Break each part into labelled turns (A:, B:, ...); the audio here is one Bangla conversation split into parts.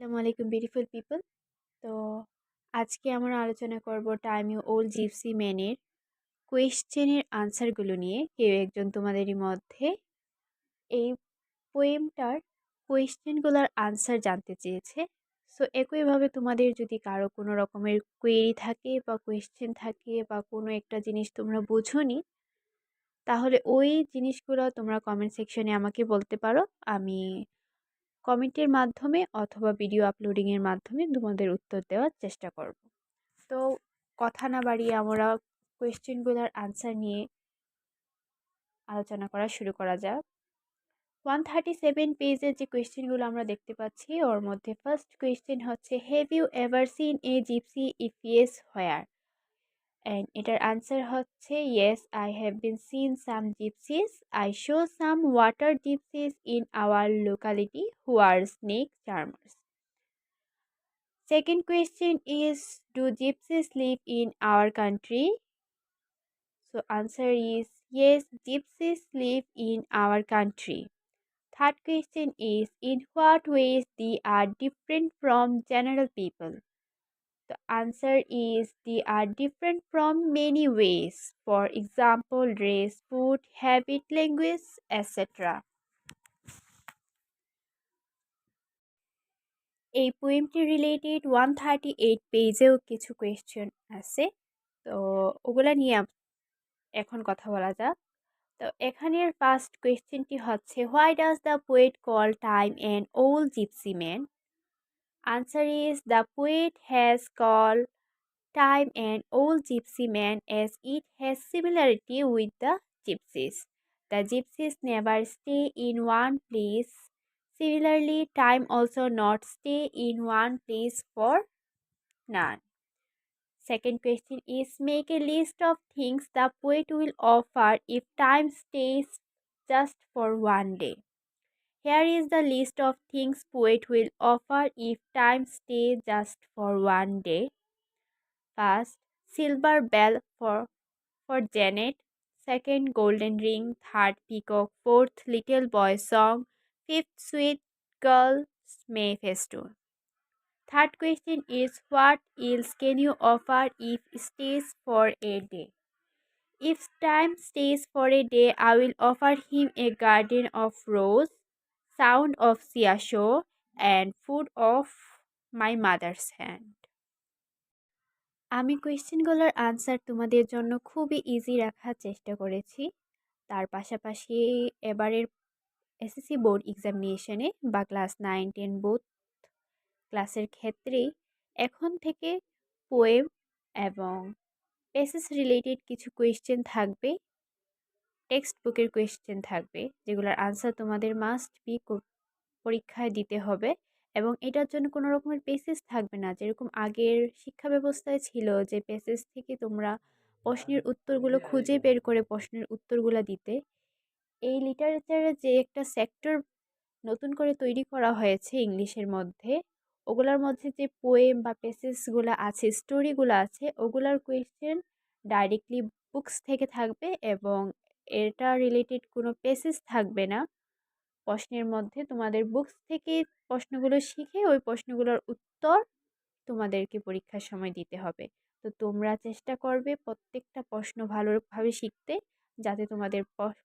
A: আসসালামু আলাইকুম বিউটিফুল পিপল। তো আজকে আমরা আলোচনা করব টাইম ইউ ওল্ড জিপসি ম্যানের কোয়েশ্চেনের আনসারগুলো নিয়ে। কেউ একজন তোমাদেরই মধ্যে এই পোয়েমটার কোয়েশ্চেনগুলোর আনসার জানতে চেয়েছে। সো একইভাবে তোমাদের যদি কারো কোনো রকমের কোয়েরি থাকে বা কোয়েশ্চেন থাকে বা কোনো একটা জিনিস তোমরা বোঝোনি, তাহলে ওই জিনিসগুলো তোমরা কমেন্ট সেকশনে আমাকে বলতে পারো। আমি কমেন্টের মাধ্যমে অথবা ভিডিও আপলোডিংয়ের মাধ্যমে তোমাদের উত্তর দেওয়ার চেষ্টা করব। তো কথা না বাড়িয়ে আমরা কোয়েশ্চেনগুলোর আনসার নিয়ে আলোচনা করা শুরু করা যাক। 137 পেজের যে কোয়েশ্চেনগুলো আমরা দেখতে পাচ্ছি, ওর মধ্যে ফার্স্ট কোয়েশ্চেন হচ্ছে, have you ever seen a gypsy, if yes where? And এটার আনসার হচ্ছে, yes I have been seen some gypsies. I show some water gypsies in our locality who are snake charmers. Second question is, do gypsies live in our country? So answer is yes, gypsies live in our country. Third question is, in what ways they are different from general people? The answer is they are different from many ways. For example, race, food, habit, language, etc. এই পোয়েমটি রিলেটেড 138 পেজেও কিছু কোয়েশ্চেন আছে। তো ওগুলা নিয়ে এখন কথা বলা যাক। তো এখানের ফার্স্ট কোয়েশ্চেনটি হচ্ছে, why does the poet call time an old gypsy man? Answer is, the poet has call time an old gypsy man as it has similarity with the gypsies. The gypsies never stay in one place. Similarly, time also not stay in one place for none. Second question is, make a list of things the poet will offer if time stays just for one day. Here is the list of things poet will offer if time stays just for one day. First, silver bell for Janet. Second, golden ring. Third, peacock. Fourth, little boy song. Fifth, sweet girl's May festoon. Third question is, what else can you offer if stays for a day? If time stays for a day, I will offer him a garden of rose, sound of Sia show, and food of my mother's hand. আমি কোয়েশ্চেনগুলোর আনসার তোমাদের জন্য খুবই ইজি রাখার চেষ্টা করেছি। তার পাশাপাশি এবারের এসএসসি বোর্ড এক্সামিনেশনে বা ক্লাস 9-10 বোথ ক্লাসের ক্ষেত্রেই এখন থেকে পোয়েম এবং পেসেস রিলেটেড কিছু কোয়েশ্চেন থাকবে, টেক্সট বুকের কোয়েশ্চেন থাকবে, যেগুলোর আনসার তোমাদের মাস্ট বি পরীক্ষায় দিতে হবে। এবং এটার জন্য কোনো রকমের পেসেস থাকবে না, যেরকম আগের শিক্ষা ব্যবস্থায় ছিল যে পেসেস থেকে তোমরা প্রশ্নের উত্তরগুলো খুঁজে বের করে প্রশ্নের উত্তরগুলো দিতে। এই লিটারেচারের যে একটা সেক্টর নতুন করে তৈরি করা হয়েছে ইংলিশের মধ্যে, ওগুলোর মধ্যে যে পোয়েম বা পেসেসগুলো আছে, স্টোরিগুলো আছে, ওগুলার কোয়েশ্চেন ডাইরেক্টলি বুকস থেকে থাকবে এবং এটা রিলেটেড কোনো পেসেস থাকবে না প্রশ্নের মধ্যে। তোমাদের বুকস থেকে প্রশ্নগুলো শিখে ওই প্রশ্নগুলোর উত্তর তোমাদেরকে পরীক্ষার সময় দিতে হবে। তো তোমরা চেষ্টা করবে প্রত্যেকটা প্রশ্ন ভালোভাবে শিখতে, যাতে তোমাদের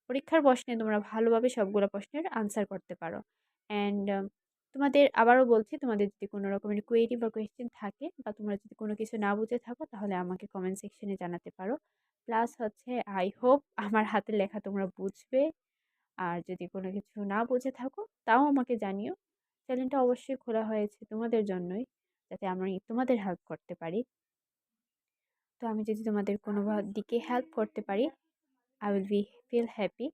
A: পরীক্ষার প্রশ্নে তোমরা ভালোভাবে সবগুলো প্রশ্নের আনসার করতে পারো। অ্যান্ড তোমাদের আবারও বলছি, তোমাদের যদি কোনো রকমের কোয়েরি বা কোয়েশ্চেন থাকে বা তোমরা যদি কোনো কিছু না বুঝে থাকো, তাহলে আমাকে কমেন্ট সেকশনে জানাতে পারো। প্লাস হচ্ছে, আই হোপ আমার হাতের লেখা তোমরা বুঝবে। আর যদি কোনো কিছু না বুঝে থাকো তাও আমাকে জানিও। চ্যানেলটা অবশ্যই খোলা হয়েছে তোমাদের জন্যই, যাতে আমি তোমাদের হেল্প করতে পারি। তো আমি যদি তোমাদের কোনো দিকে হেল্প করতে পারি, I will be feel happy.